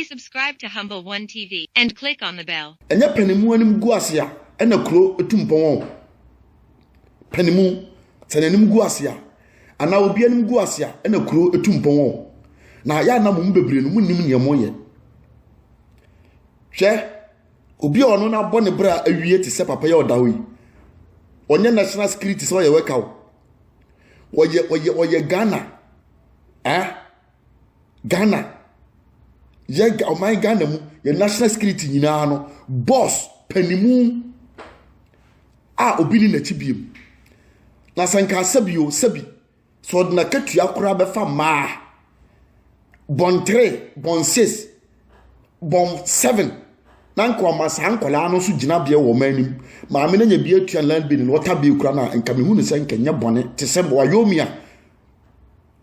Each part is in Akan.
Please subscribe to Humble One TV and click on the bell. Enya panimu anim gu ase a ena kuro etumpon panimu tenanim gu ase a ana obi anim gu ase a ena kuro etumpon na ya na mum bebre no munnim ne moye hwe obi ono na bɔ ne bra awie te se papa ya odawo yi onye national security so ye weka wo oye Ghana Ghana ye o my Ghana mu ye national security nyina no boss panimu obi ni na chibiem na sanka sabio sabi so na katua kura be fa ma bon 3 bon 6 bon 7 nanko amasan kola no so gina bia wo manim ma me na nya bia tua land bin no wata bia kura na nka me hu ne sanka nya bone te se bo ayomia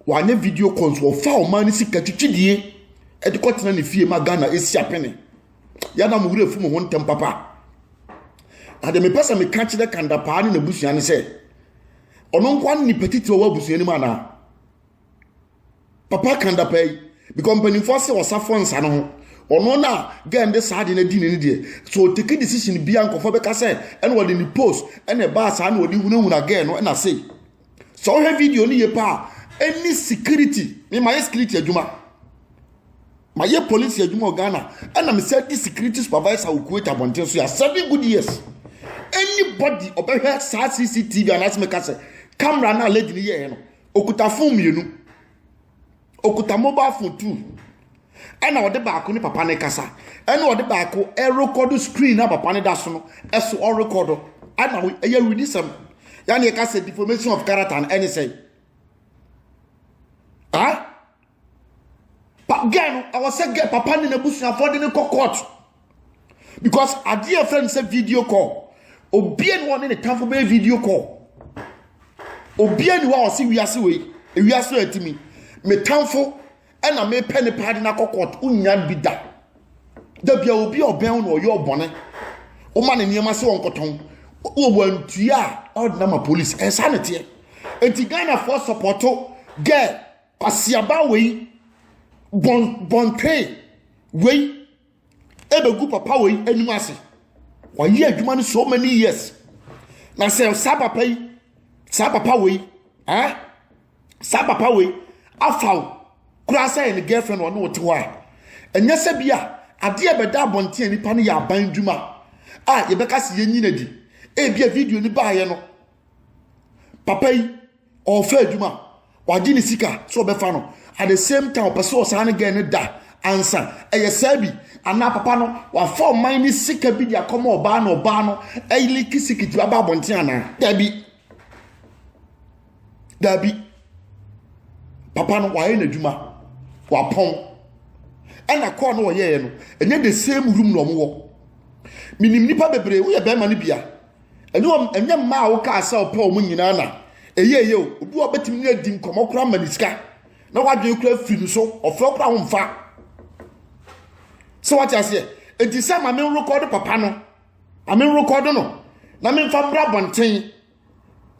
wane video cons wo fa o man sika twitwidie e de kotena ne fie ma Ghana esi apene ya na mo wure fu mo ho ntem papa ade me pesa me ka kire kanda pa ne na busua ne se ono nkwan ni petiti wo busua ni ma na papa kanda pay bi company force wo safo nsa no ho ono na gende saade na di ne die so take decision bia nkofo be ka se ene wo ni post ene ba sa na wo di hunahuna again no na say so he video ni ye pa any security me my security adwuma my police adwuma Ghana and I'm said this security supervisor will create abonten so ya 7 good years anybody obehwe sa CCTV and ask me ka say camera na lady ni ye no okuta phone mienu okuta mobile phone too ena ode baako ni papa ne kasa ena ode baako e record screen na papa ne da so no eso o record ana we e read some ya ne ka say deformation of character and any say but again I was say get papa ni na busu for the court because a dear friend say video call obien one in the time for be video call obien wa see we ase atimi me tamfo ena me penny pad na court unya bida da bia obi oben no yo bone o ma ne niam ase won koton o wantua ordinary ma police sanity enti Ghana for supporto get pasiaba we bon pay we ebegu papa we anim ase wa ye adwuma no so many years na say sa papa we sa papa we afaw kura say ni girlfriend wo no wote ho a enye se bia ade e beda bonte nipa no ya ban dwuma ye beka se yenyina di e bia video ni ba ye no papa yi o fa dwuma wadi ni sika so be fa no at the same time person osan again da answer eye sabi ana papa no wa for mine sika bi dia come oba no e kisiki ti aba bonte ana dabi papa no wa ye na dwuma wa pon ana call no ye no enye the same room no mo minim nipa bebre wo ye be ma no bia enye ma wo ka asa opa o mu nyina na eye obi obetim na di nkomokura manisika na wadwe kura firi so ofro kura ho mfa so what you say enti say ma me record papa no record no na me mfa bra bonten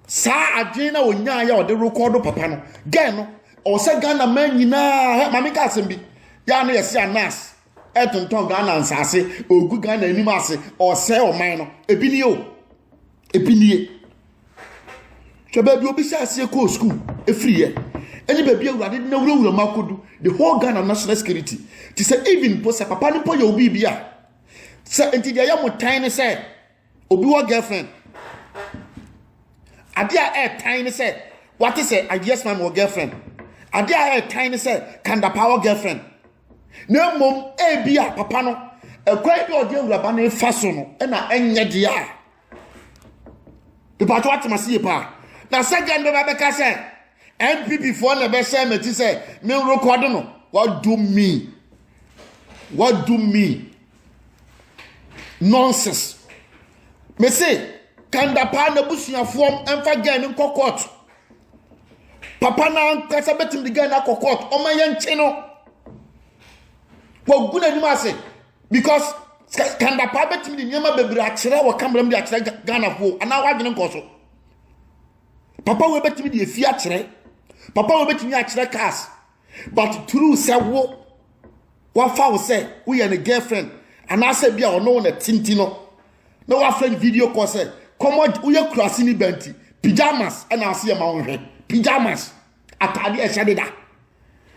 sa adwen na onya ya ode record papa no gen no o se Ghana man nyina ma me ka asem bi ya no yesi anas etonton Ghana ansase ogu Ghana anim ase o se o man no ebinie chaba bi obi sa ase ko school efriye any baby awurade na wura makodu the whole Ghana national security ti say even po say papa ni po ya obi bia say enti dia ya motan ne say obi wa girlfriend adia tiny say what is say I yes man or girlfriend adia tiny say can the power girlfriend na mom bia papa no ekwai bi odi awuraba na faso no na enye dia the pato atimasi pa na second do ba ka say MPP for na be say me ti say me record no what do me nonsense me say can da pa na busua form emfa gan in court papa na kasa betim di gan na court o ma yan che no wo guna ni ma say because can da pa betim di nyama bebre a kire wo kamram di a kire Ghana fo ana wa dwene nkoso papa we betim di efi a kire papa we betimi a kire cars but through say wo What foul say we and a girlfriend and I said be our known at Tintino. No our friend video call say come on we are crossing benti pyjamas and I'll see a mountain pyjamas atade e hyade da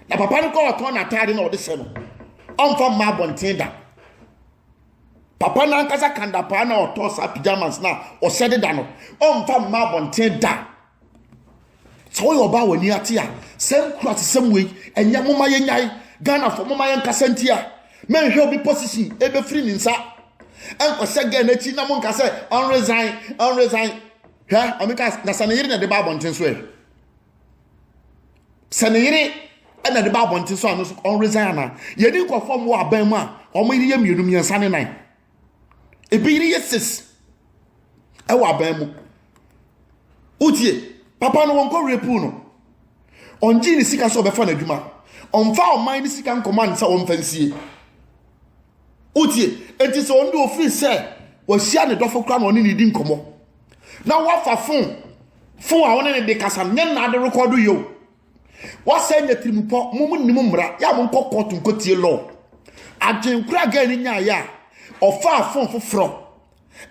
na papa no call turn atade na odese no on from ma bontinda papa na nkasa kanda pa na otosa pyjamas na o hyade da no on from ma bontinda so you ba wani atia sem cross sem we enya moma yenyai Ghana for mama yan kasantia men hwe obi position e be free ninsa enko sege na chi na mo nka say on resign ha amika na sanayiri na de ba bontin so e sanayiri na de ba bontin so anu on resign na ye di ko form wo aban mu a o mo yiri ye mienu miensa ne nan e bi yiri yeses e wo aban mu utie papa no won ko repu no onji ni sika so be fa na adwuma on fa on mind sika command say on fancy utie enti so on do free say wo hia ne dofo kra no oni ni di nkomo na wa fa phone a won ne de kasa nye na de record yo wa say nya tirimupo mum nim mra ya mo kokko tunkotie law agen kra ga ni nya ya o fa phone foforo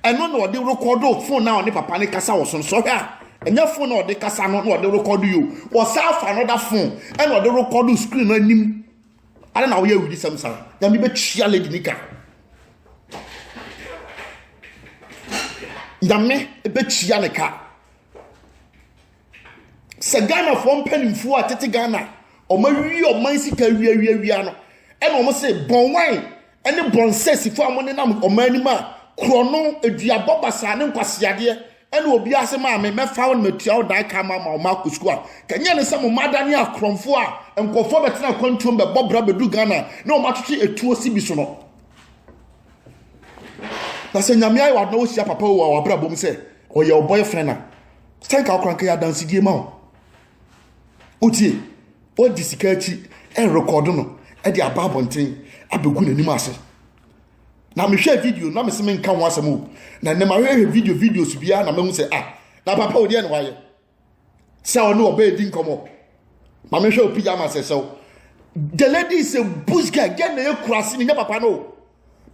eno na o de record phone na oni papa ne kasa wo so so ha enya phone na o de kasa no na o de record yo wo sa fa another phone and o de record screen na nim ala na wo ya widi samsa ya mi be twa lady nika Yame ebe chia ne ka se Ghana for mpanimfo a tete Ghana o ma wi o man sika wi no e no mo se bon wan ene bon sesifo amone na o ma anima krono eduabo basa ne nkwasiade ene obi ase ma me fa won matua o dai ka ma o ma kusku a kanya ne se mo madane akromfo a enkofo betena kwantum be bobra bedu Ghana na o ma twetwe etuo sibi so no na se nyame ayi wadno hia papa wo wa bra bom se o ye boyfriend na stanka okranka ya dance die ma otie o disikachi e record no e di ababonten abegu nanim ase na me hwe video na me se me nka ho asem o na ne ma hwe videos bia na me hu se na papa o die ne waye se o no obe di nkomo ma me hwe o pyjamas se so the lady is a bush guy get na e kurase ni papa no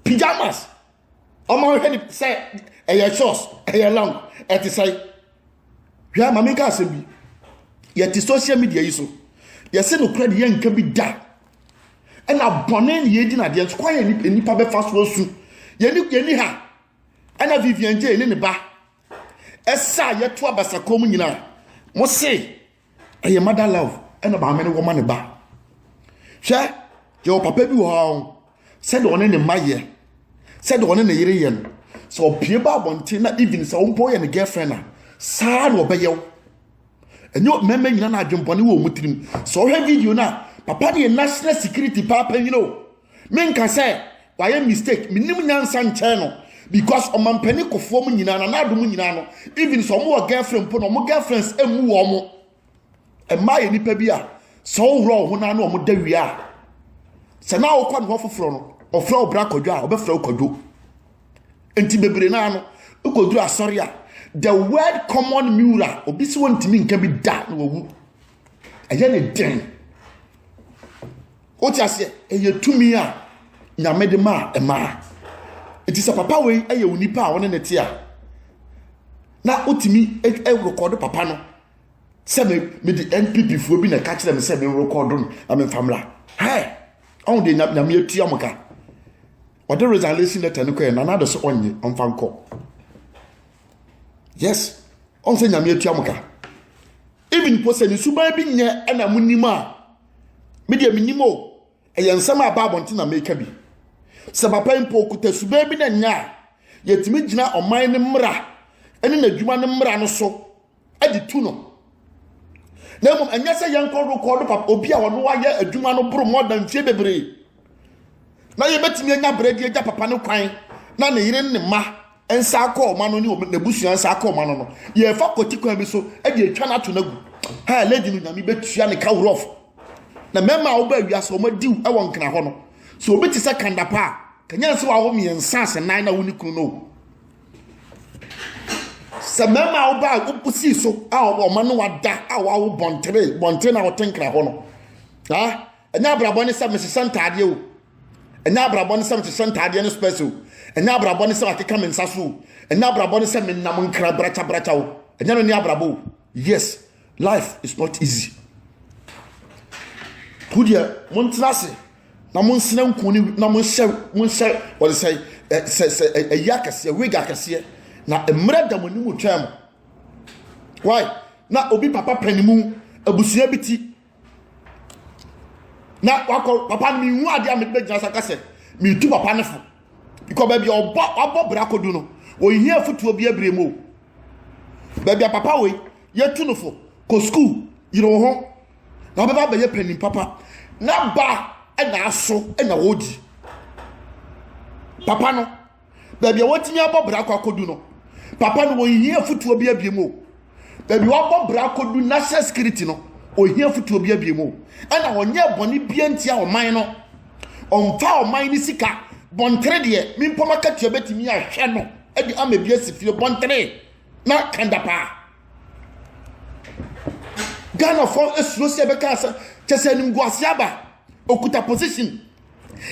pyjamas Omo hwe ni say e shorts e long e ti say hwa ma me ka asem bi ye ti social media yi so ye se no credit ye nka bi da e na bone ne ye di na de nso kwa ye nipa be fa so su ye ni ha e na Vivian J ni ne ba e sa ye to abasa kom nyina mo se e ye mother love e na ba me ne wo ma ne ba hwe ye o papa bi wo ha se de one ne maye said one in the year so pie ba bonte na even so umpo ye ne girlfriend na sa no obeyew enyo meme nyina na adwempone wo mutirim so he video na papa de national security papa you know menka say why mistake minim nyansa nche no because o mampani kofo mu nyina na adom nyina no even so mo girlfriend po no mo girlfriends emu wo mo e ma ye nipa bi a so wro ho na no mo dawia se na wo kwa no foforo no ofra obra kodwo a obefra kodwo enti bebre na no ukoduru asori a the word common mura obisi wontimi nka bi da na wowu eye ne den o ti ase eye tumi a nyame de ma e ma enti se papa we eye unipa a woni ne ti a na otimi e record papa no se me di NPP fu obi na ka kire me se me record no am famla hey on de nyame atu amka what the resolution letter no ko na na do so onye on fanko yes on se nyame atu amka even pose ni suba bi nye na munima me de minimo e yensam ababonte na meka bi se papa mpo kuta suba bi na nya yetimi gina oman ne mra ene na dwuma ne mra no so adi tu no na mom anya se yanko record papa obi a wono waye adwuma no bro more than fie bebre na ye betimi anya bredi eja papa no kwan na ne yire ne ma ensa akọ ma no ni na busu ensa akọ ma no ye fa koti kwan bi so e de atwa na to nagu ha lady no nyame betua ne ka rof na mema wo ba wia so ma diw e won kana ho no so obi ti se kanda pa kanya se wa wo mi ensa se nan na woni kunu no se mema wo ba wo pusi so a wo ma no wada a wo bontere na wo tenkra ho no ha enya brabo ne se me se ntade o enya abrabɔ ne sɛ mehyehyɛ ntadeɛ no special enya abrabɔ ne sɛ akeka me nsa so enya abrabɔ ne sɛ menam nkra bracha wo enya no ne abrabɔ. Yes, life is not easy. Pudia montrase na monsena nkuni na monhyɛ what say yakase wega kase na emra da monimu twam. Why? Na obi papa panimu abusua biti na wako papa mi hu ade amede gina sakase mi tu papa ne fo because baby obo bra kodu no o hia futuo bi abremo baby papa we yetu no fo ko school yiro ho na baba ba ye panin papa na ba na aso na wodi papa no baby wotimi abo bra kodu no papa no o hia futuo bi abremo baby wabo bra kodu national security no o hia futuo bi abremo ana onye boni biantia oman no onfa oman ni sika bontre de mi mpoma katua betimi ahwe no edi amebia sifie bontre na kandapa Ghana for esuro se be kasa chese nim guasiaba okuta position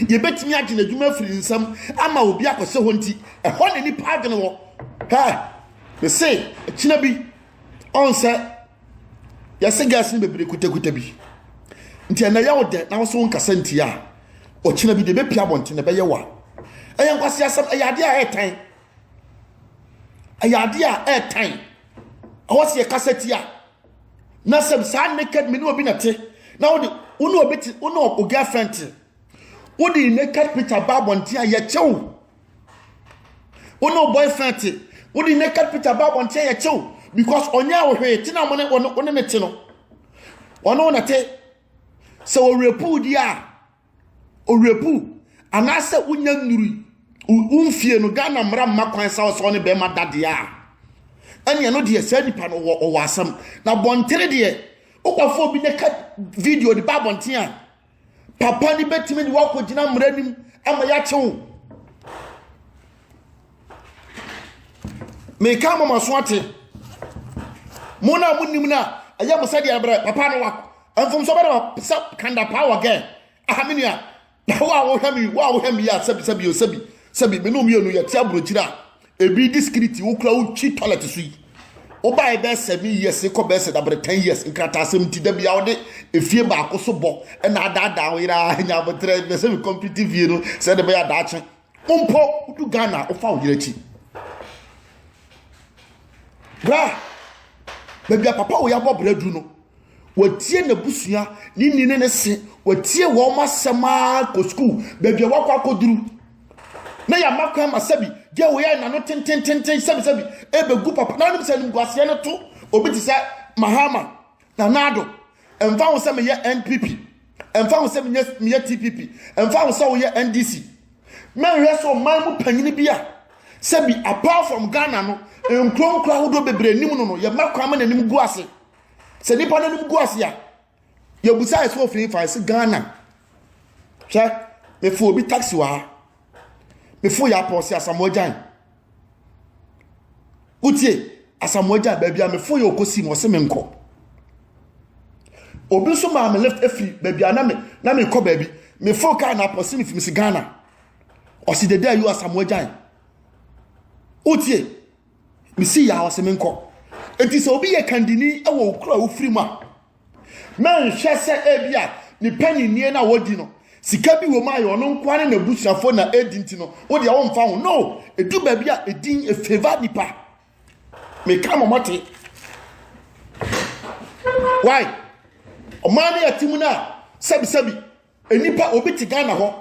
ye betimi agye na dwuma firi nsam ama obi akose ho nti ehɔ ne nipa agene wo ha me say kina bi onse ya se gas ni bebre kutakuta bi nti na yawo de na wo so nkasa nti a o kina bi de be pia bonte na be ye wa eyan kwase asam ayade a etan ayade a etan awose ye kasati a na sem sa naked me no obi na te na wo de uno obi ti uno o girlfriend wo de naked picture ba bonte a ye chew uno boyfriend wo de naked picture ba bonte a ye chew because onya wo hwe ti na mo ne ne ti no ono na te se o repu dia o repu anase unya nnuri umfie no Ghana mra makwan sa so ne be ma dade a anya no de se nipa no wo wasam na bontere de okwafo bi ne ka video de ba bonte a papa ni betimi de wakogina mra nim ama ya chew me ka mama so ate mona munim na aya mo sade abra papa no wako anfom so bada kanda power ge ahaminia na wa wo hami ya sabi me no mi enu ya ti abrochira ebi discreet wo kura wo chi toilet so yi wo ba e be 7 years ko be se da 10 years nkata asem ti da bia wo de efie ba ko so bo e na ada wo ira nya botre be se competitive vie no se de be ya da ache umpo udu Ghana o fa wo yira chi bra baby papa wo ya bobra du no watie na busua ni ne se watie wo masema ko school baby wakwa koduru na ya makwa masabi je wo ya na no tenten sabi ebe gu papa na nim se nim guase no to obi ti se Mahama na nado emfa wo se me ye NPP emfa wo se me ye TPP emfa wo se wo ye NDC man hwe so man mu panyini bia sabi apart from Ghana no nkronkra hodo bebre nim no ye makwa ma na nim guase se nipa na nim guase ya ye busa so ofin fa se Ghana che me fu obi taxi wa me fu ya pose asamojan utie asamojan ba bia me fu ya okosi mo se me nko obi so ma me left afi ba bia na me ko ba bi me fu ka na pose me fi se Ghana o si de there you asamojan utie me si ya o se me nko enti so obi ye kandini e wo kura wo firi ma man hwe se ebia ni pani nie na wodi no sika bi wo ma yo no nkware na busuafo na edinti no wo de wo mfa ho no edu ba bia edin e favor nipa me kama mate why o ma na yatimu na sabi enipa obi ti Ghana ho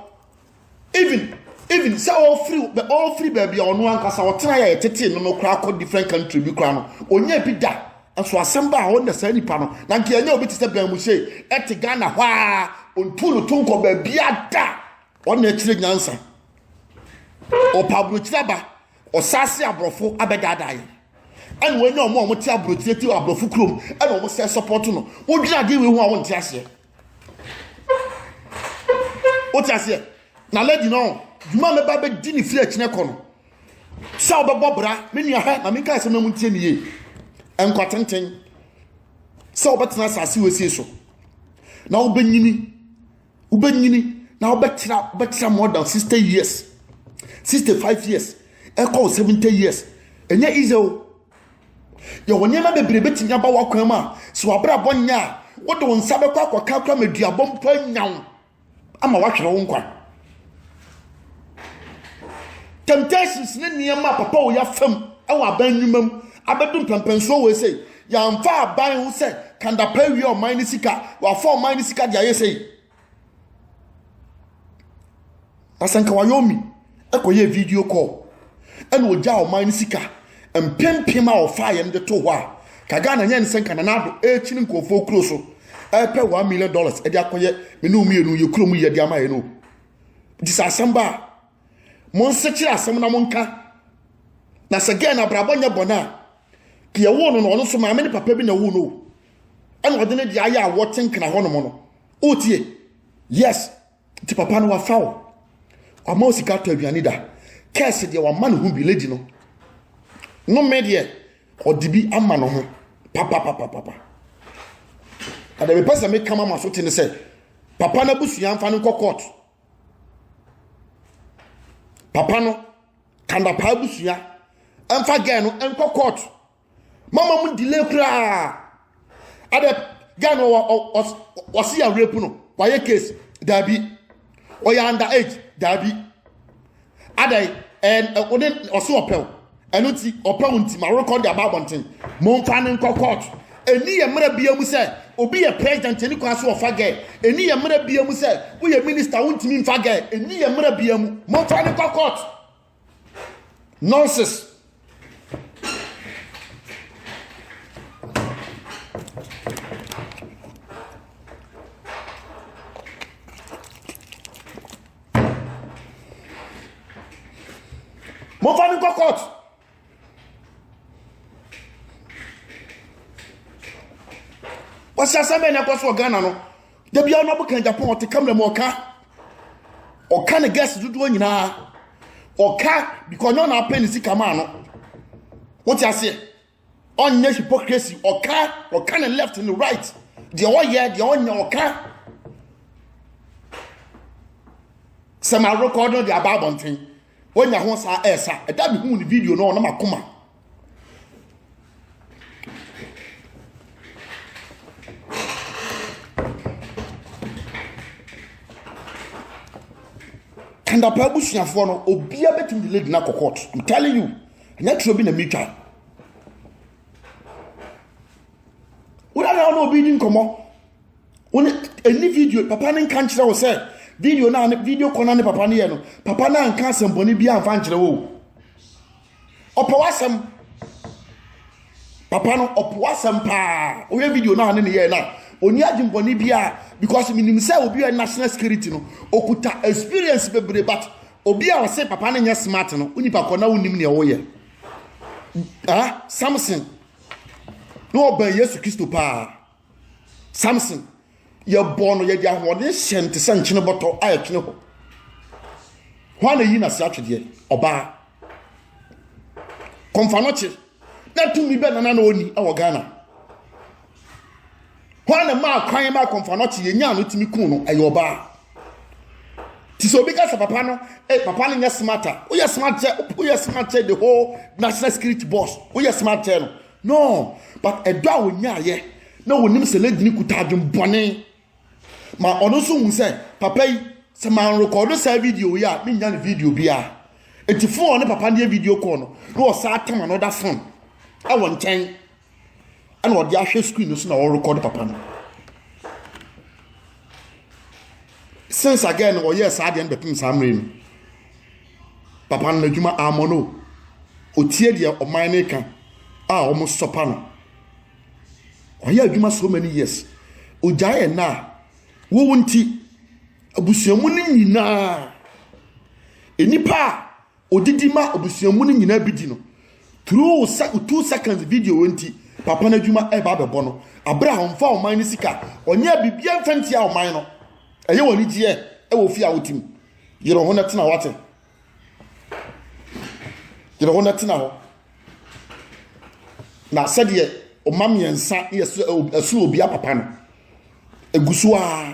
even say all free baby onu ankasa otena ya tete no kra ko different country bi kra no onya bi da enso asamba a won na sa nipa no na nke anya obi ti se ban mu she ete Ghana hwa ontulu tonko ba bia da on na chire nyansa o pablo chiraba o sase abrofo abedadai en we nya omo ti abrotire ti abrofo krom en omo se support no wo dwina de we hu a won ti ase o ti ase na lady no juma me ba be di ni firi akine kono sa obebo bra me nua ha na me kai se me muntie ni ye enkwatenten sa obetena asase we sie so na ubanyini now better more than 60 years 65 years echo 70 years enye easy o ye wonye ma bebre betinya ba wakwan ma so abra bonya wo de wonsa be kwa kwa meduabom pa nyawo ama wahwere wo nkwa temptations ne niema papa wo ya fam ewa aban nwumam abedum pempenso we say ya mfa aban wo say kanda pa wi o man ni sika wa fa o man ni sika dia ye say asanka wayomi ekoye video call ene oja o man ni sika empempem a o fa ye de to ho a kaga na nya nsenka na nado echini nkofo kuro so epe $1 million e de akoye me no mienu ye kuro mu ye de ama ye no disasamba mon sekira asem na monka na sege na brabonya bona ke wo no no so ma me ne papa bi na wo no ene ode ne de aya a woten kana ho no mo no otie yes ti papa no wa fawo ama osika to aduane da kese de wa ma no hu bi lady no no media odibi ama no ho papa ada be pesa me kama ma so tene se papa na busua mfa no court papa no kanda pa busua mfa gan no enko court mama mu delay kra ada gan no was ya rape no why case dabi oya under age dabi ada and odin oso opel enuti opel nti ma record about bonten mo mfa no court eni ye mra bia mu se obi ye president eni kwa so ofa ge eni ye mra bia mu se wo ye minister wontimi mfa ge eni ye mra bia mu mo mfa no court nonsense mo mfa no court wasa same na kwaso Ghana no da bia no bukan Japan o te kamle mo oka ne gas dudu nyina oka because no na pen sika ma no what you say onye hypocrisy oka ne left and right the one here the onye oka sama record no the about thing onya ho sa esa e da bi hu ni video no na makoma and apa busuafo no obia betim de lady na court I'm telling you anya tro bi na mitwa ura na no obi din komo oni any video papa ne kan kire wo say video na video kona ne papa ne ye no papa na nka asemboni bi anfa nkire wo opo wasem papa no opo wasem pa o ye video na ne ye na oni ajimboni bia because minim say obi a national security no okuta experience bebre but obi a say papa na nya smart no unipa kona unim ne wo ye Samson no oba Yesu Kristo pa Samson ye born ye dia ho de hyente se nkyene boto ayekene ho ho na yi na se atwede oba konfanoche na tumi be na oni e wo Ghana When ma kwan ma konfanoche ye nya no timi kun no ayoba ti so bi ka sa papa no papa no nya smarter o ya smarter the whole national security boss o ya smarter no but edo a wonya ye na wonim se lady ni kutadwon bone ma ono so hu se papa yi se man record sa video ya me nya ne video bia eti phone ne papa ne video call no sa atam another phone I want 10 and what the screen so na o record papa no since again o yes I dey bepim samre papa no adwuma amono o tie de o man ne kan a o mo sopa no o ya adwuma so many years o jaye na wo wonti abusuamu ni nyina enipa odidima abusuamu ni nyina bidi no through 2 seconds video wonti papa na adwuma e ba bebo no abraham fa o man ni sika onya bibia mfanti a o man no eye woni gie e wo fi a wotim yero ho na tena wate yero ho na tena ho na sede o mamyensa yesu obi a papa no egusu a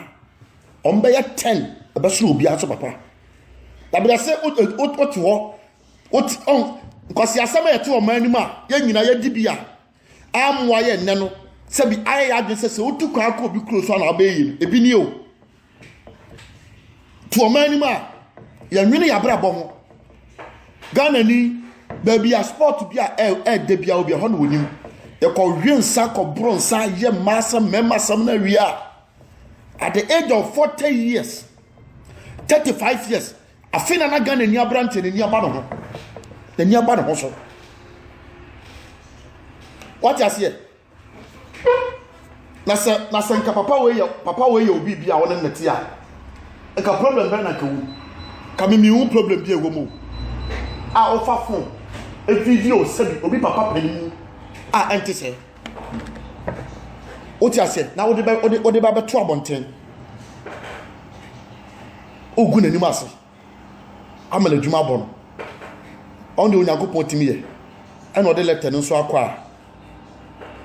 ombe ya 10 abeso obi aso papa da be say otu ho on kwasi asama yete o man ma ye nyina ye di bia amwa ye nne no se bi aye adwen se otu kwa akọ obi kuro so na abeyi ebi ni o to o man ma ye nwene ya bra bo ho Ghana ni baby a sport bia de bia obi ho no wonim ye ko hwensa ko bronsa ye masa memasam na wia at the age of 40 years 35 years afina na Ghana ni abrante ni aba no ho the ni aba no ho so what you say na nka papa we ye obi bia wona nati a nka problem be na ka wu ka mi wu problem bi ego mu a ofa phone a video sabi obi papa panimu a ente se what you say na odi ba beto abonten ogun ani mase amala djuma bon on de onyankopon timi ye and odi letter no so akwa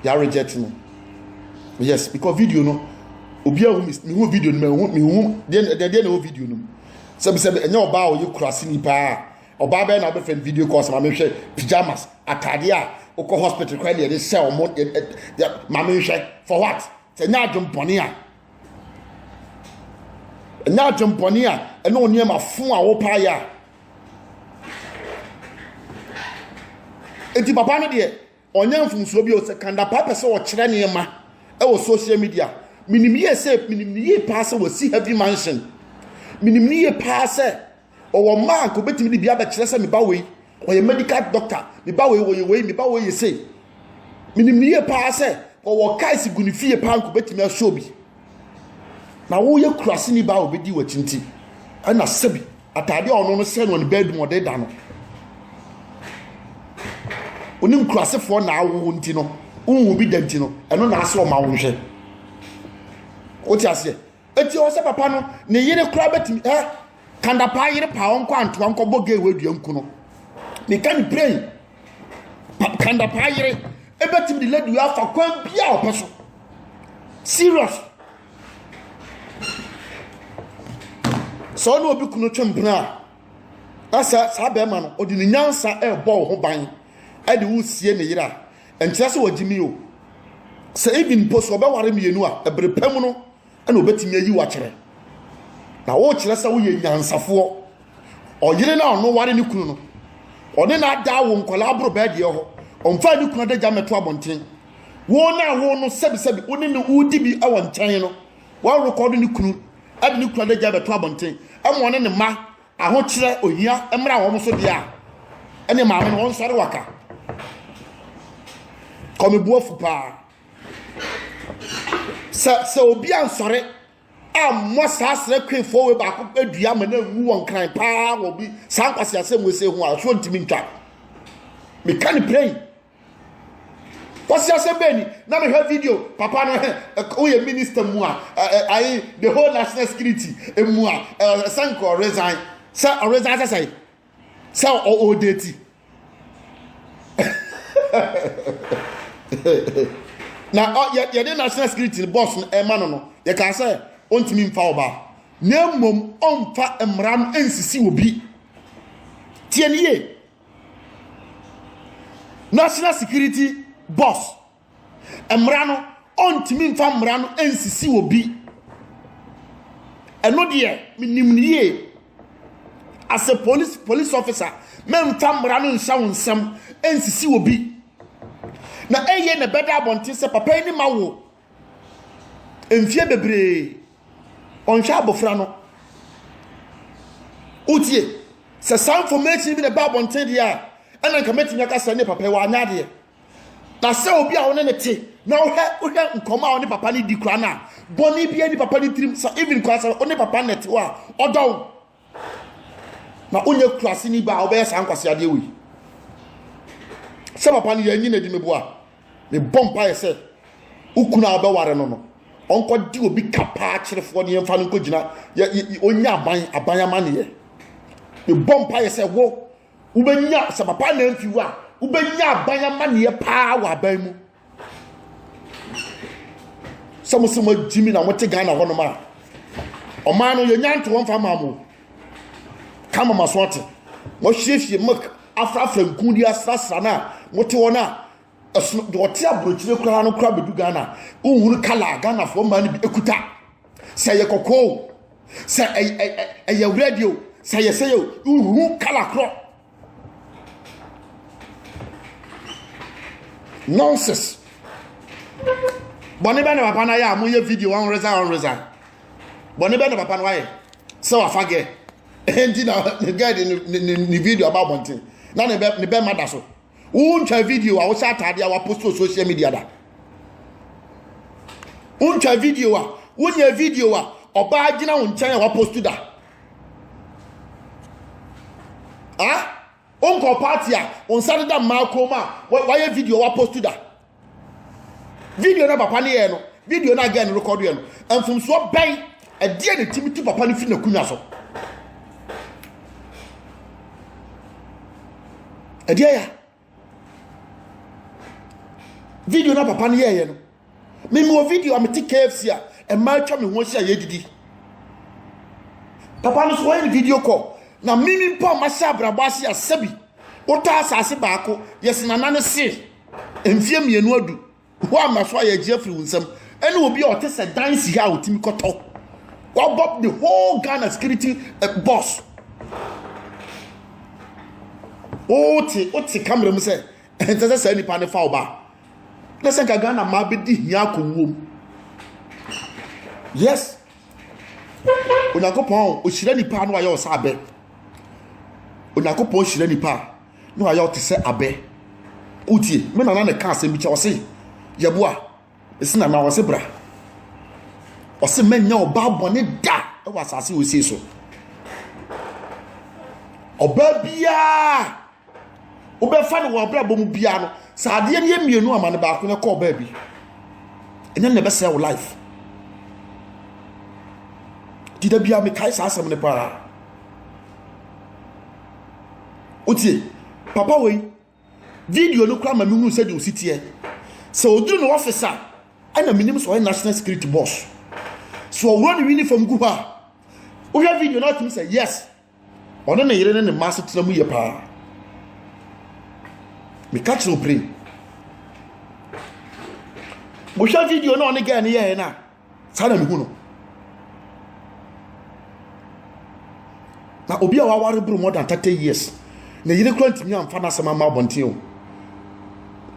ya reject no yes because video no obi a me hu video no me hu de na video no sabi enya oba o ye kurase ni pa oba be na be fan video course ma me hwe pyjamas atade a oko hospital kwa de sell mo ma me hwe for what say nya adwompone a nya adwompone a ene oni ma fun a wo pa ya enti papa no de onya mfunso bi o se kanda papa se wo kire ne ma e wo social media minimie pass wo si heavy mansion minimie pass o man ko betimi di bia ba kire se me ba we o ye medical doctor me ba we ye say minimie pass o kai si gunifie pa ko betimi a show bi na wo ye kurase ni ba obedi wa tinti ana sabi atade ono no se no ne bedum o de da no onim kurase fo na awo nti no unwu bi danti no eno na ase o ma wo hwe o ti ase eti o se papa no ne yire kura betimi kanda pa yire pa on kwa anto anko boge wedua nku no me kan pray kanda pa yire ebetimi di ladu afa kwan bia opeso serious so no obi kuno twempena asa sabe ma no odi ni nyansa ball ho ban ade wo sie ne yira enkyere se wagimi o se even post oba ware mienu a ebrepam no na obetimi ayi wa kire na wo kire se wo ye nyansafo oyire na ono ware ne kunu no one na da wo nkola abro ba de ho onfa ne kunu da jameto abonten wo na wo no sebi one ne udi bi awon nkyɛn no wa record ne kunu ade ne kunu da jameto abonten amo ne ma aho kire ohia emra wo so dia ene maame no won sɔre waka come buofu pa se obi ansɔre mo sasre kwefo we ba ko adua ma na wu won kran pa obi san kwase asem we se hu a so ntimi ntwa me kan pray kwase asem beni na me hwe video papa no o ye minister mu a ai the whole national security emu a sanko resign sa resign say o date na ye the national security boss man no ye ka say ontimi mfa oba na mom onfa emram ensisi obi tie niye national security boss emra no ontimi mfa emra no ensisi obi eno de minim niye as a police officer memfa emra no nsa wonsam ensisi obi na eye ne beda abonte se papa ni mawo emfie bebre onhwa abofra no utie se some information bi ne ba abonte dia ena nka metinya ka se ne papa wa anyade na se obi a wona ne te na wo nkoma wona papa ni di kra na boni bia ni papa ni trim sa even kwa sa wona papa net wa odo na onye klase ni ba obe sa nkwase ade wi se papa ni yanyi na di meboa me bompa yese ukuna abaware no onko di obi kapa kirefo ne yemfa no kogina onya aban amane me bompa yese wo ubenya se papa na mfiwu a ubenya aban amane pa wa aban mu samusuma jimi na mote Ghana hono ma ɔman no yɛ nyanto wɔn fa maamo kama masoate mo hyiehie milk afrafra nkundi asrasra na mote wɔn a ɛso de ɔte abrokyire kura no kura bedu Ghana unhuru kala Ghana fo man bi ekuta sɛ yɛ kɔkɔɔ sɛ ɛyɛ radio sɛ yɛ sɛ yɛ unhuru kala kro nonsense bɔne bɛ na papa na yɛ a mo yɛ video one resign bɔne bɛ na papa na wayɛ sɛ wafa gɛ enti na gɛ ni video about bonten na ne bɛ mada so untwa video a wo sha atade a wa post on social media da untwa video a wonya video a oba agina wo nkyɛn a wa post da onko party a on Saturday ma koma wa ye video wa post da video na papa ne ye no video na again record ye no amfum so bɛn ɛdeɛ ne timi tu papa ne fi na kunya so ɛdeɛ ya video na papa ne ye no me mo video ameti KFC a ma twa me ho hia ye didi papa no so wa video call na mimi pa ma sha brabasi asabi ota asase baako yesinana ne se emfie mienu adu ho amaso ya gie firi unsam ene obi a ote se dance here otimi koto wa bob the whole Ghana security boss oti camera mu se entese se nipa ne fa oba na se ka Ghana ma be di hia akowom yes onakopon o hire nipa no aye o sa abe onakopon hire nipa no aye o te se abe utie me na ka asem bi che o se yeboa esi na wo se bra o se menya oba bone da e wa asase o se so oba bia o be fa ne wo bra bom bia no sa ade ne mienu amane ba ko ne ko oba bi enya ne be se wo life dida bia me kai sa asem ne pa utie papa we video no kra ma me hu se de o sitie se oduru no officer ana minim so national security boss so run uniform gu ha o ya video na tumi say yes ono na yire ne mass tena mu ye pa me catch no brain mo sha video na ono ga ne ye na sa na me hu no na obi a wa ware bro more than 30 years na yire kra ntimi amfa na sama ma bonten o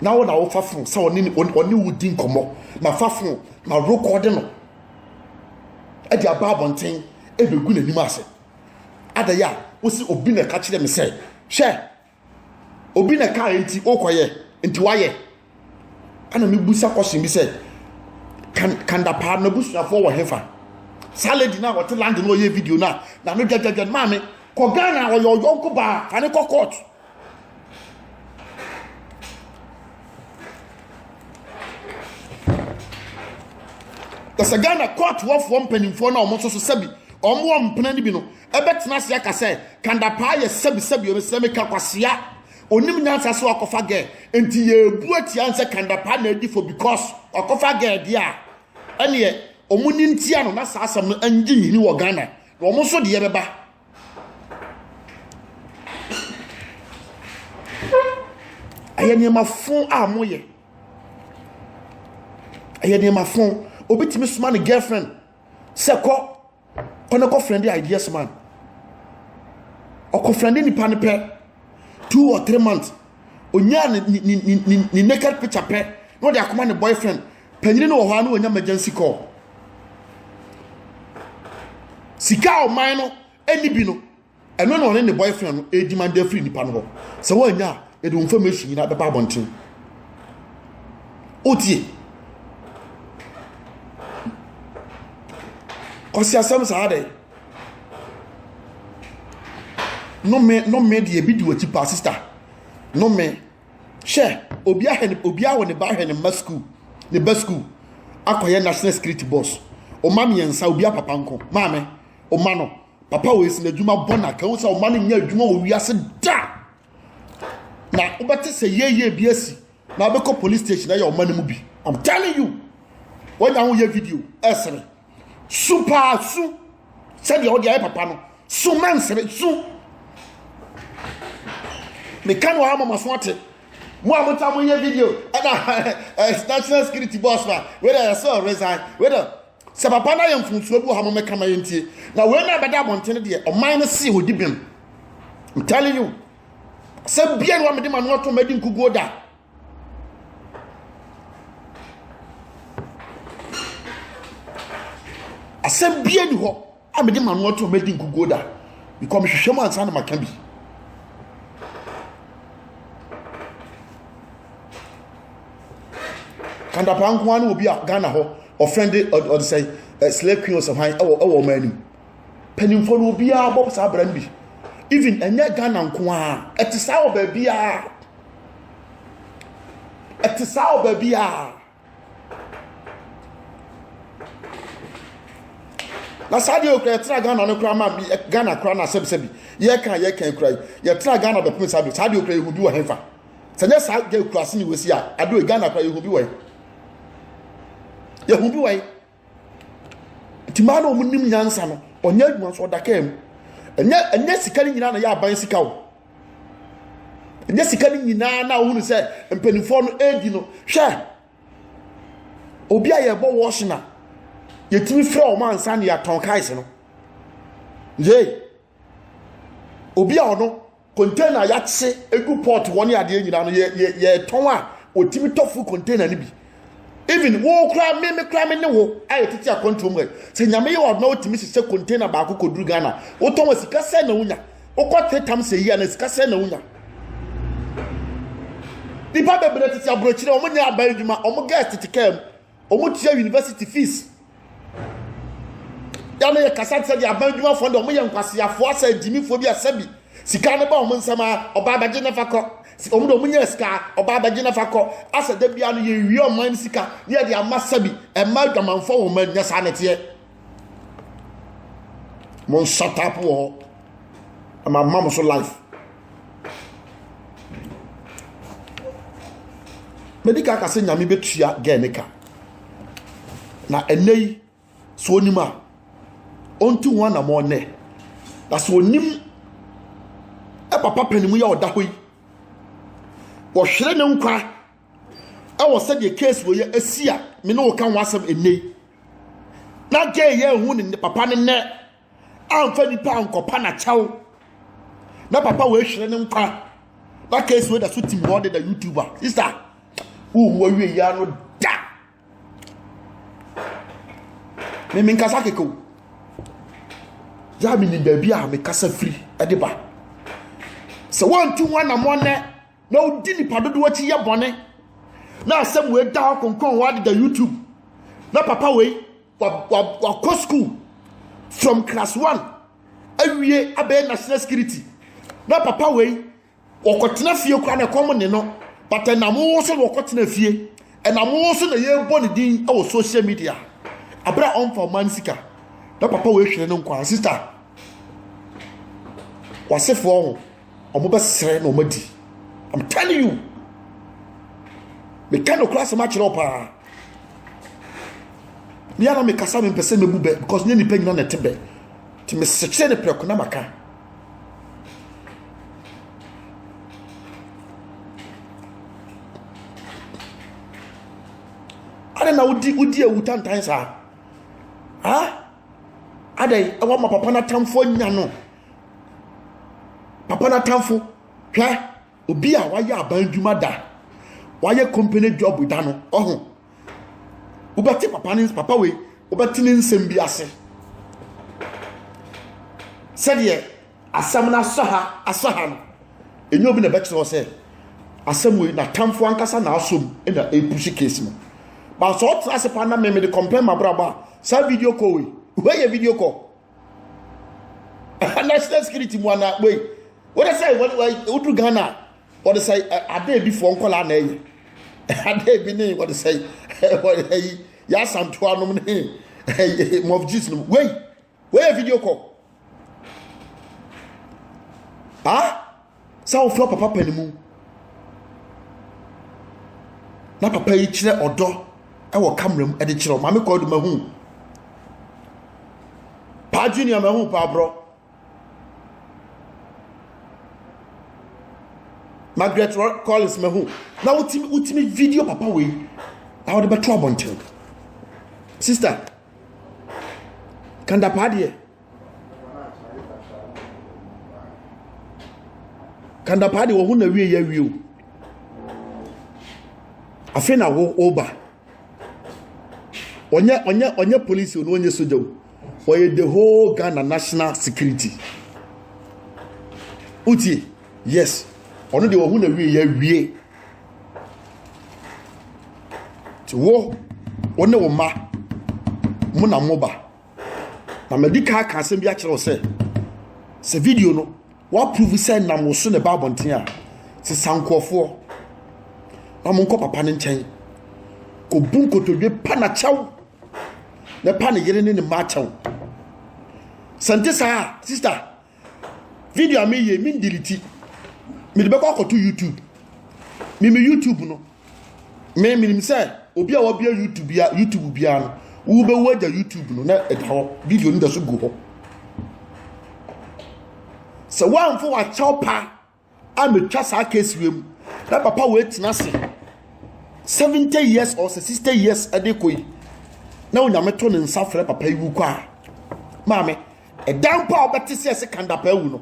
na wo na wo fafun sa oni wudi nkomo na fafun na record no e dia ba bonten e begu na nim ase adaya wo si obi na ka kire me say hwe obi na ka enti okoye enti waye ana me busa question bi say kan da pa na busa fo wo hefa salad na what land no ye video na no jajaja ma me ko Ghana wo yo yonko ba fa ne court That's a Ghana court worth one penny for now, almost so sabi. One penny bino. A bet Nasia Cassa, can the pie sabi or semi caquasia? Only answer so a cofage, and ye boot answer can the panel for because a cofage, dear. And yet, Omunin Tiano, that's some engine in New Ghana. Almost so the Ebba. I am my phone amoye. I am my phone. Obitimi suma ne girlfriend se ko friend ideas man friend ni pa ne pe 2 or 3 months onya ni naked picture pe no dey akoma ne boyfriend panyini no wo ha no onya emergency call sika o man no eni bi no eno no ne boyfriend no e demand free ni pa no se wo nya e do information na be ba bonten otie Kosi asem sa de no me de bi di wachi pa sister no me she obi a wo ne ba hwe ne masku ne basku akoye national security boss o ma me yensa obi a papa nko ma me o ma no papa wo esi na adwuma bona ka wo sa o ma no nya adwuma wo wiase da na obete se ye bi asi na obekọ police station na ya o ma no mu bi I'm telling you when I want your video esere super su said the audio papa so man said so me can wa mama swate mo amota mo ye video national security boss man whether so resign whether se papa na yem funsuo bi ha mo meka ma yentie na we na beda montene de o man see hodi bim. I'm telling you se bia no amede manu to madi nkugo da asem bia ni ho amede manu to madi nkugo da because me hwehwem ansa na maka bi kanda panko anu obi a Ghana ho offended or say slave queen or some high or many penny for obi a bob sa brand bi even enya Ghana nko a etisa o ba bia na sadio okra tra Ghana no kra ma bi Ghana kra na sebi ye kan kra ye tra Ghana be pin sadio okra ehu bi wo henfa sanya sa ge kra se ni wesi a ado Ghana kra ehu bi wo yehu bi wo timano munim nyansa no onya adwuma so dakam enya sika ni nyina na ya ban sika wo enya sika ni nyina na wo nu se mpanifo no edi no hwe obi a ye bo wash na yetimi fra o man san ya ton kais no je obi a ono container ya tse egu port woni ade nyina no ye ton a otimi tofu container ni bi even wo kra me ne wo aye titi akonto mu se nyame ye odna otimi se container ba akoko duru Ghana wo ton sika se na unya wo kote tam se yi na sika se na unya di pa bebre titi abrochire o munya aban djuma o mu guest tikem o mu tia university fees ya na ye kasa tse di aban djuma fond o mu ye nkwase afo asa dimi fo bi asabi sika ne ba o mu nsama oba baje na fakọ o mu do munya sika oba baje na fakọ asa da bia no ye wi o man sika ye di amasabi e ma dwamanfo wo ma nya sa nete mon shut up wo ama mama so life medika ka se nyame betua geneka na enei so onima ontu wan na mo ne na so onim e papa panimu ya oda hoyi wo hwere ne nkwa e wo se de case wo ye asia me no kan wasem enei na ge ye hu ne papa ne amfa nipa ankopa na chawo na papa wo hwere ne nkwa na case wo da so tim wo de da YouTuber sister wo wie ya no da me min kasa keko ya mi ni baby a me kasa free ade ba se won tu wan na mo ne na odi ni padodo wa chi ye bone na asem we da konkon wa de da YouTube na papa we wa ko school from class 1 awie abe national security na papa we okotena fie kwa na kom ne no but na mo so okotena fie na mo so na ye bone din e wo social media abra on for mansika na papa we hwere no nkwa sister wasefo ho omo be sere na omadi I'm telling you me kind of class match up me ana me kasa me pese me bube because nye ni panyina na tebe ti me seche ne preko na maka ana na udi ewutantan sa adai awa ma papa na tamfo nya no papa na tamfo hwe obi a waye abandwuma da waye company job da no ohun ubati papa we ubati ne nsem bi ase sede asam na asaha no enyo bi na betro se asam we na tamfo ankasa na asom e na epushi case mo ba so ase pa na me de compare my braba sa video call we where your video call national security mo na we what say what udu Ghana what say ade bi fo nkola na eyi ade bi ni what say what ya santo anom ne mof Jesus no where your video call sa o flo papa panimu na papa yi kire odo e wo camera mu e de kire o ma me ko do mahu Pa junior me hu pa bro. Margaret Collins me hu. Na ultimate video papa we. Na wo de beto abonten. Sister. Kanda pa de. Kanda pa de wo hu na wie ya wie o. Afi na wo oba. Onye police no onye soldier. Oye the whole Ghana national security. Uti, yes. Ono de wo hu na wie ya wie. Ti wo one wo ma mo na moba. Na medical ka asem bi a kire o se video no wa prove say na mo so ne ba bonten a se sankofo. Na mo nko papa ne nchen. Ko bun kotodwe pa na chaw. Na pa ne yere ne ma chaw. Sante sa sister. Video me ye min delete. Me de be ko to YouTube. Me YouTube no. Me say obi a wo bia YouTube bia no. Wo be wo ja YouTube no na edawo video no da so go ho. So one for a chopper am a twa case wem. Na papa wait na se 70 years or 60 years adekoi. Na onyame to ne nsa frɛ papa yiwu kwa. Maame, e dan pa obete se kanda pa ewu no.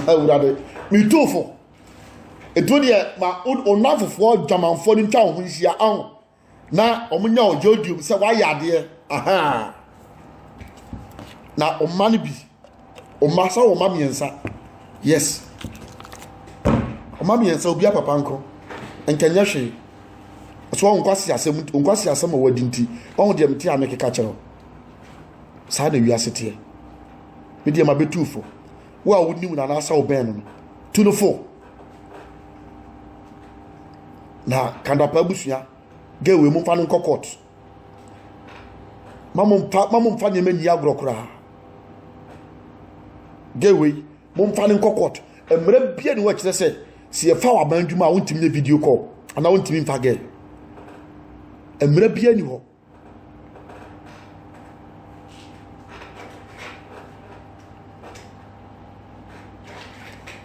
Awurade, mi tofo. Eto de ma onafofo dwamanfo ni ntwa ho nhia an. Na omunya ojodium se wa yade. Aha. Na omani bi. Omasa oma miensa. Yes. Oma miensa obi papa nko. Enkanya hwe. So onkwasi asem wadi nti. On de mti amekeka kyero. Saa na wiase te. Me de ma betufo. Wo a wonim na na asa oben no. Tu no fo. Na kanda pa busua. Gewe mu fa no court. Mamum fa nyema nyi agrokura. Gewe mum fa no court. Emre bia ni wa kire se si e fa wa bandwuma wontimi ne video call. Ana wontimi mfa ge. Emre bia ni ho.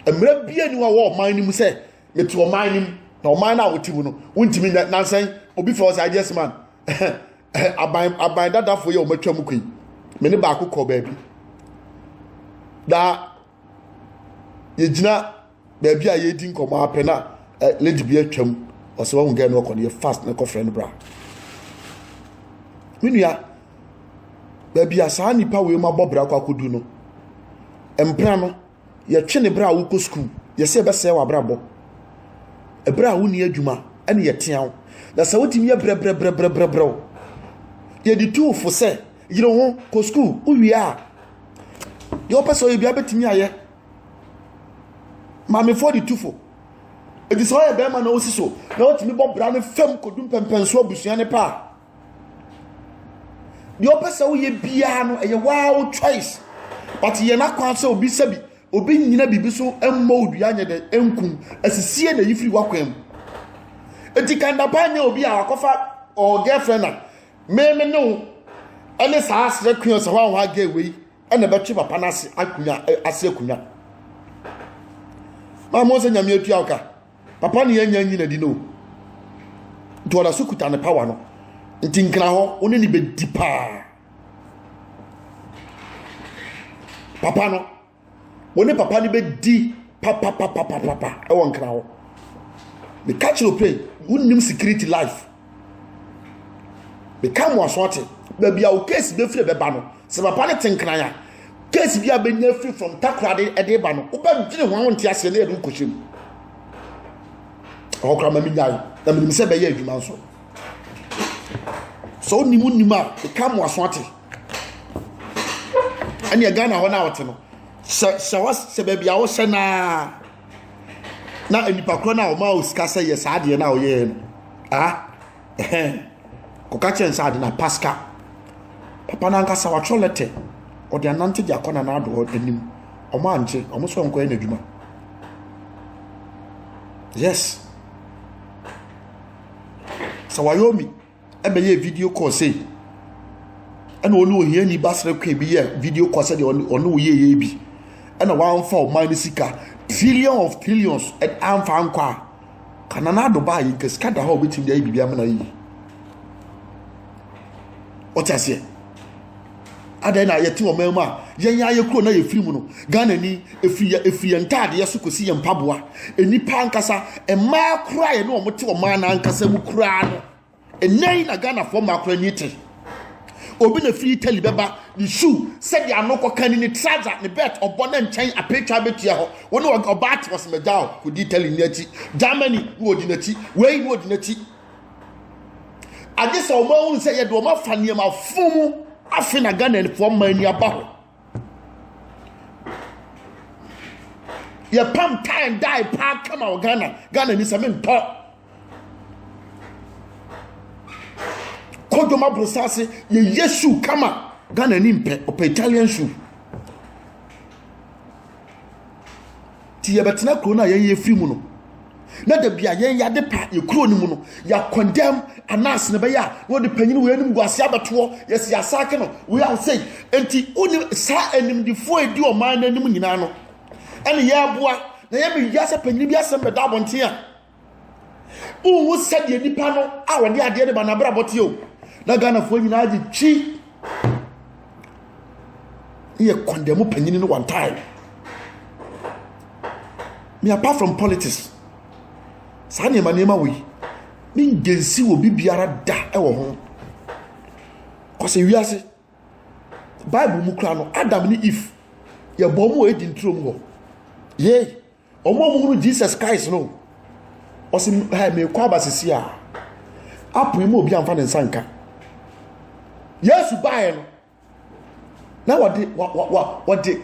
Emre bia ni wo man ni mu se metu o man ni na o man na wotimu no wontimi na nsan obi for say yes man aban dada for ye o matwam kwi me ne ba akokọ baabi da ye gina baabi a ye di nkomo apena lady bi atwam o se won ga no ko ne fast na ko friend bra minua baabi asa nipa we ma bobra kwa kodu no empra no ye twe ne bra wo ko school ye se be se wa bra bo ebra wo ni adwuma ene ye teaw na sa wotimi ye bre ye di tu fo se yire ho ko school uwi a yo paso ye bia betimi aye ma me 42 fo edi so ye be ma na osiso na wotimi bobra ne fam kodum pempenso abusua ne pa yo paso wo ye bia no ye wow choice but ye na kwa se obi sabi obi nyina bibi so emmo odua nya de enkum asisie na yifiri wakwam enti kanda panya obi a akofa o girlfriend na me no ene sa asre kun so wa ga ewe ene betwe papa na ase akunya ase akunya ma mo se nyame atua oka papa ne yanya nyina di no to da sukuta ne power no enti nkra ho one ni be dipa papa no woni papa ni be di papa e won kra ho me catch you play unnim security life be come was what be bia o case be free be ba no se papa ne tenkran ya case bia be nya free from takrade e de ba no wo ba gine ho won ti ase na e dun kohyem o kra ma mi nyai na me se be ye adwuma so ni munima be come was what ani e Ghana ho na wote no se be bia wo se na enipa kro na o ma o sika se ye saade na o ye no ko ka chen saade na pascal papa na nka sa wa cholete o de anante dia kona na ado anim o ma anje o mo so nko na adwuma yes so wayomi e be ye video call say and onu ohia ni basre kwe bi ye video kwasa de onu ye bi and one for manisika trillions and amfa ankwa kanana do ba yi keska da ho betim de bibia mena yi o tiase ada na yeti o mema yenya ye kuro na ye firi mu no Ghana ni efiri ntade ye sokosi ye mpaboa enipa ankasa ema kura ye no o mote o ma na ankasa mu kura no enai na Ghana for makura nyite obi na free tell beba the shoe said ya no kokani ni trouser ni bet obona nchen apecha betua ho woni obat was medal could you tell ni achi Germany wo di nachi wey wo di nachi ade so ma won say ye do ma fa ne ma fumu afi na Ghana for mani aba ho ye pam time die pa kama Ghana ni samin to Kodoma brosase ye Yesu kama Ghana ni mpe opa Italian shoe ti ye betena kro na ye free mu no na da bia ye ya de pa ye kro ni mu no ya condemn anas ne be ya wo de panyin we anim guase abeto yes ya sake no we am say enti oni sa anim di fo edi o man anim nyina no ene ye aboa na ye be ya sa panyin bi asem be da bonten a wo sade nipa no a wode ade de ba na bra bote o na Ghana fo nyina agi chi ye condemn panyin no one time me apart from politics sa ne ma we me gensi wo bibiara da e wo ho ko se wiase Bible mu kra no Adam ni Eve ye bo mu edi ntrom ho ye omo mu Jesus Christ no o se ha me kwa basisi a apu mu obi amfa ne nsanka Yesu bae no na wode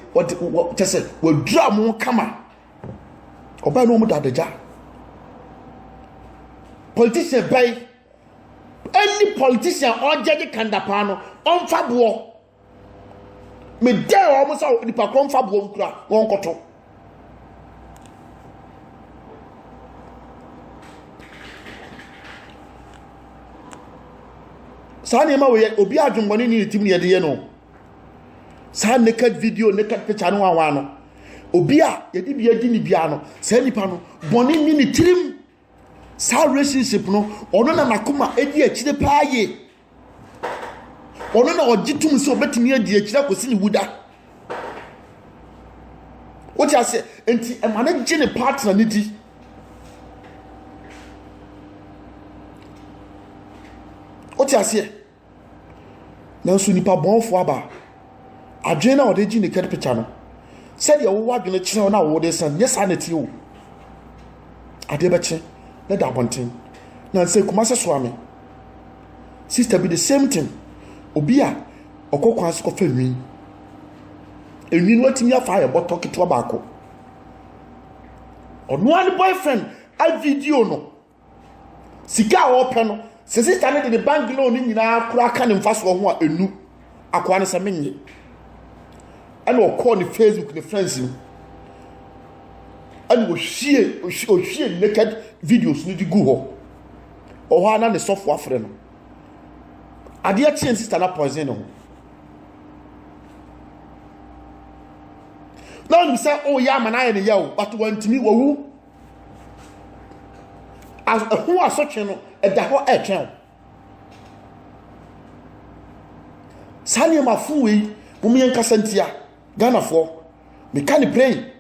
tese wo dra mu kama oba no mu dadeja politician bay any politician or judge kandapa no on fabo me dey almost ni pa kon fabo nkura won koto sani ma we obi adwonbone ni tim ne yede ye no sa naked video naked picture no wan no obi a yede bi adi ni bia no sa nipa no bone ni tirim sa relationship no ono na makoma edi akire paaye ono na ogitum se obetimi adi akire kosi ni wuda what you say enti e manage ne partner ni di what you say na so nipa bonfo aba adwen na ode gi ne ked picture no said ye wo adwen kire na wo de san yes sanity o ade be kire let that one thing now say kumase swami sister be the same thing obia okokwan so kofa nwi enwi no timi afa ye boto keto baako ono ani boyfriend a video no sika wo pe no se sister ne de bank loan ni nyina kura ka ne mfaso ho a enu akwa ne se menye and o call ni Facebook ni friends ni and we share naked videos ni di go ho o ha na ne software afre no ade a chien sister na poison no now you say oh ya mana ne ya o but wantimi wawu as who asotwe no e da ho e twen sani ma fu we mu me nkasantia Ghana for me can pray